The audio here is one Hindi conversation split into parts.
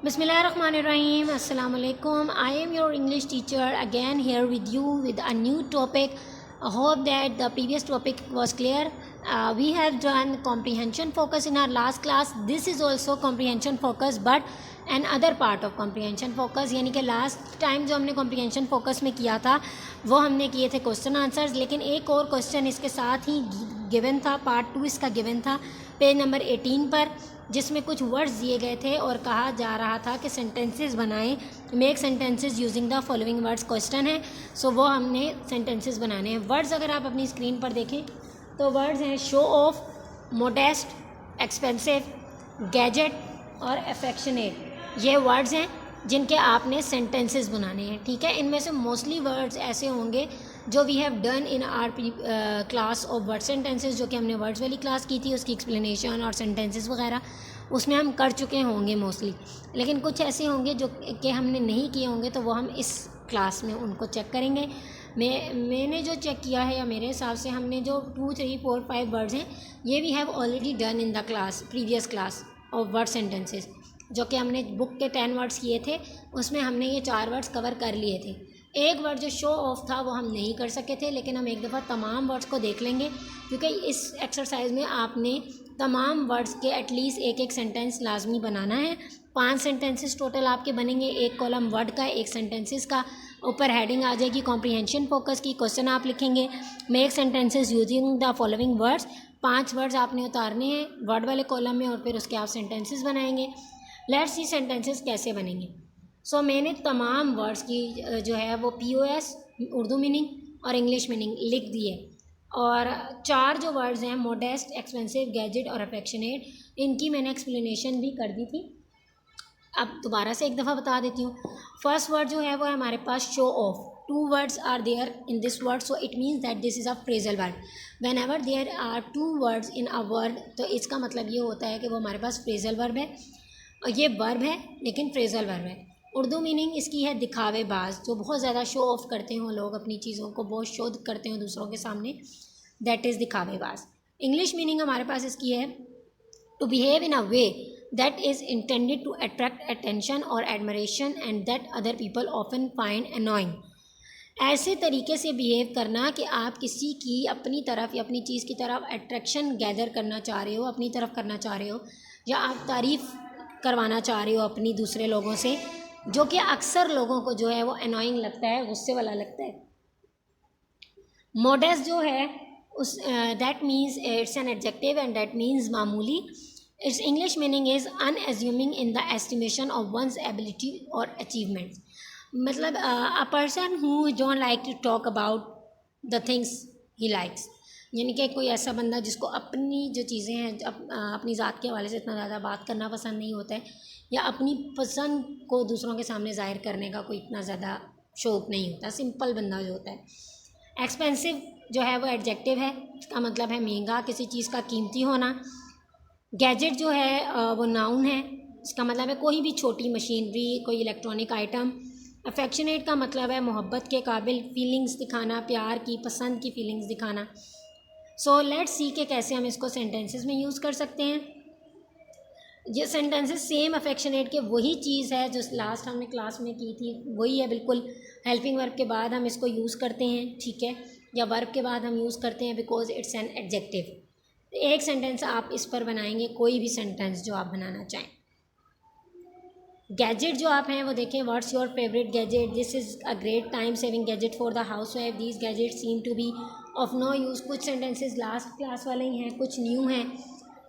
Bismillahirrahmanirrahim. Assalamu alaikum. I am your English teacher again here with you with a new topic. I hope that the previous topic was clear. We have done comprehension focus in our last class. This is also comprehension focus but another part of comprehension focus, यानी कि लास्ट टाइम जो हमने comprehension focus में किया था वो हमने किए थे क्वेश्चन आंसर्स, लेकिन एक और क्वेश्चन इसके साथ ही गिवन था, पार्ट 2 इसका गिवन था पेज नंबर 18 पर, जिसमें कुछ वर्ड्स दिए गए थे और कहा जा रहा था कि सेंटेंसेस बनाएं, make sentences using the following words question है। सो वो हमने सेंटेंसेस बनाने हैं। वर्ड्स अगर आप अपनी स्क्रीन पर देखें तो वर्ड्स हैं show off, modest, expensive, gadget और अफेक्शनेट। ये वर्ड्स हैं जिनके आपने सेंटेंसेस बनाने हैं, ठीक है। इनमें से मोस्टली वर्ड्स ऐसे होंगे जो we have done in our class of word sentences, जो कि हमने वर्ड्स वाली क्लास की थी, उसकी एक्सप्लेनेशन और सेंटेंसेस वगैरह उसमें हम कर चुके होंगे मोस्टली। लेकिन कुछ ऐसे होंगे जो कि हमने नहीं किए होंगे, तो वो हम इस क्लास में उनको चेक करेंगे। मैंने जो चेक किया है, या मेरे हिसाब से हमने जो 2, 3, 4, 5 वर्ड्स हैं ये we have already done in the class, previous class of word sentences, जो कि हमने बुक के 10 वर्ड्स किए थे, उसमें हमने ये 4 वर्ड्स कवर कर लिए थे। एक वर्ड जो शो ऑफ था वो हम नहीं कर सके थे, लेकिन हम एक दफ़ा तमाम वर्ड्स को देख लेंगे, क्योंकि इस एक्सरसाइज में आपने तमाम वर्ड्स के एटलीस्ट एक एक सेंटेंस लाजमी बनाना है। 5 सेंटेंसेस टोटल आपके बनेंगे, एक कॉलम वर्ड का, एक सेंटेंसेस का, ऊपर हेडिंग आ जाएगी कॉम्प्रीहेंशन फोकस की, क्वेश्चन आप लिखेंगे, make sentences using the following words. 5 words आपने उतारने हैं वर्ड वाले कॉलम में और फिर उसके आप सेंटेंसेस बनाएंगे। लेट्स सी सेंटेंसेस कैसे बनेंगे। सो मैंने तमाम वर्ड्स की जो है वो POS, उर्दू मीनिंग और इंग्लिश मीनिंग लिख दी है, और 4 जो वर्ड्स हैं मोडेस्ट, एक्सपेंसिव, गैजेट और अफेक्शनेट, इनकी मैंने एक्सप्लेनेशन भी कर दी थी। अब दोबारा से एक दफ़ा बता देती हूँ। फर्स्ट वर्ड जो है वो है हमारे पास show off. 2 words are there in this word, so it means that this is a phrasal verb. Whenever there are 2 words in a word, तो इसका मतलब ये होता है कि वो हमारे पास phrasal verb है, और ये वर्ब है लेकिन फ्रेजल वर्ब है। उर्दू मीनिंग इसकी है दिखावेबाज, जो बहुत ज़्यादा शो ऑफ करते हो लोग, अपनी चीज़ों को बहुत शो करते हो दूसरों के सामने, दैट इज़ दिखावेबाज। इंग्लिश मीनिंग हमारे पास इसकी है to behave in a way that is intended to attract attention और admiration and that other people often find annoying. ऐसे तरीके से बिहेव करना कि आप किसी की अपनी तरफ या अपनी चीज़ की तरफ अट्रैक्शन गैदर करना चाह रहे हो, अपनी तरफ करना चाह रहे हो, या आप तारीफ़ करवाना चाह रहे हो अपनी दूसरे लोगों से, जो कि अक्सर लोगों को जो है वो अनोइंग लगता है, गुस्से वाला लगता है। मोडेस्ट जो है उस that means it's an adjective and that means मामूली। Its English meaning is unassuming in the estimation of one's ability और अचीवमेंट्स। मतलब a person who don't like to talk about the things he likes, यानी कि कोई ऐसा बंदा जिसको अपनी जो चीज़ें हैं अपनी ज़ात के हवाले से इतना ज़्यादा बात करना पसंद नहीं होता है, या अपनी पसंद को दूसरों के सामने ज़ाहिर करने का कोई इतना ज़्यादा शौक़ नहीं होता, सिंपल बंदा जो होता है। एक्सपेंसिव जो है वो एडजेक्टिव है, इसका मतलब है महंगा, किसी चीज़ का कीमती होना। गैजेट जो है वो नाउन है, इसका मतलब है कोई भी छोटी मशीनरी, कोई इलेक्ट्रॉनिक आइटम। अफेक्शनेट का मतलब है मोहब्बत के काबिल, फीलिंग्स दिखाना, प्यार की, पसंद की फीलिंग्स दिखाना। सो लेट्स सी के कैसे हम इसको सेंटेंसेस में यूज़ कर सकते हैं। ये सेंटेंसेस सेम अफेक्शनेट के वही चीज़ है जो लास्ट हमने क्लास में की थी, वही है बिल्कुल। हेल्पिंग वर्ब के बाद हम इसको यूज़ करते हैं, ठीक है, या वर्ब के बाद हम यूज़ करते हैं बिकॉज इट्स एन एडजेक्टिव। एक सेंटेंस आप इस पर बनाएंगे, कोई भी सेंटेंस जो आप बनाना चाहें। गैजेट जो आप हैं वो देखें, what's your favourite gadget, this is a great time saving gadget for the house wife, these gadget seem to be of no use. कुछ सेंटेंसेस लास्ट क्लास वाले ही हैं, कुछ न्यू हैं।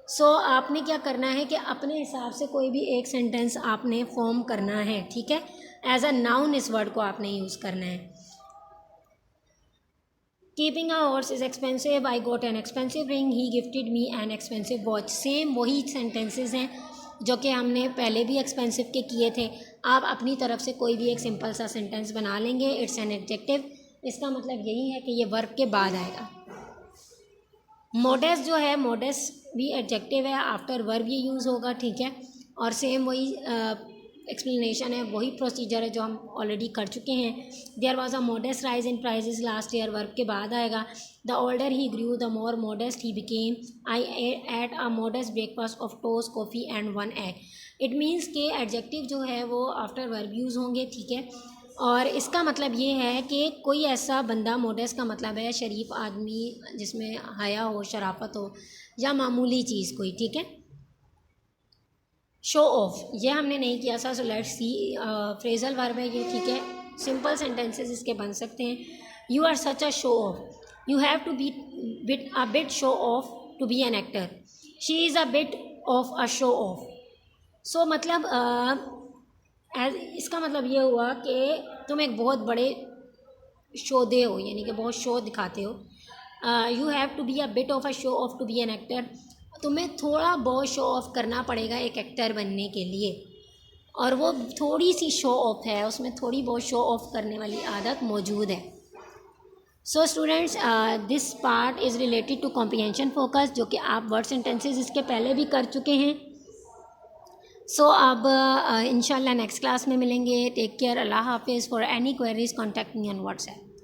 सो आपने क्या करना है कि अपने हिसाब से कोई भी एक सेंटेंस आपने फॉर्म करना है, ठीक है। एज अ नाउन इस वर्ड को आपने यूज़ करना है। Keeping a horse is expensive, I got an expensive ring, he gifted me an expensive watch. Same वही सेंटेंसेस हैं जो कि हमने पहले भी एक्सपेंसिव के किए थे। आप अपनी तरफ से कोई भी एक सिंपल सा सेंटेंस बना लेंगे। इट्स एन एडजेक्टिव, इसका मतलब यही है कि ये वर्ब के बाद आएगा। मोडेस्ट जो है, मोडेस्ट भी एडजेक्टिव है, आफ्टर वर्ब ये यूज़ होगा, ठीक है। और सेम वही एक्सप्लेनेशन है, वही प्रोसीजर है जो हम ऑलरेडी कर चुके हैं। There was a modest rise in prices last year, verb के बाद आएगा। The older he grew the more modest he became, I ate a modest breakfast of toast, coffee and 1 egg। It means के एडजेक्टिव जो है वो आफ्टर वर्ब यूज़ होंगे, ठीक है। और इसका मतलब ये है कि कोई ऐसा बंदा, मोडेस्ट का मतलब है शरीफ आदमी जिसमें हया हो, शराफत हो या मामूली चीज़ कोई, ठीक है। शो ऑफ ये हमने नहीं किया था, so let's see. Phrasal verb है ये, ठीक है। सिंपल सेंटेंसेस इसके बन सकते हैं। You are such a show off, you have to be bit show off to be an actor, she is a bit of a show off. So मतलब इसका मतलब ये हुआ कि तुम एक बहुत बड़े शोधे हो, यानी कि बहुत शो दिखाते हो। You have to be a bit of a show off to be an actor, तुम्हें थोड़ा बहुत शो ऑफ करना पड़ेगा एक एक्टर बनने के लिए, और वो थोड़ी सी शो ऑफ है, उसमें थोड़ी बहुत शो ऑफ करने वाली आदत मौजूद है। So students, this part is related to comprehension focus, जो कि आप वर्ड सेंटेंसेस इसके पहले भी कर चुके हैं। सो अब इंशाल्लाह नेक्स्ट क्लास में मिलेंगे। टेक केयर, अल्लाह हाफिज़। For any queries contact me on WhatsApp.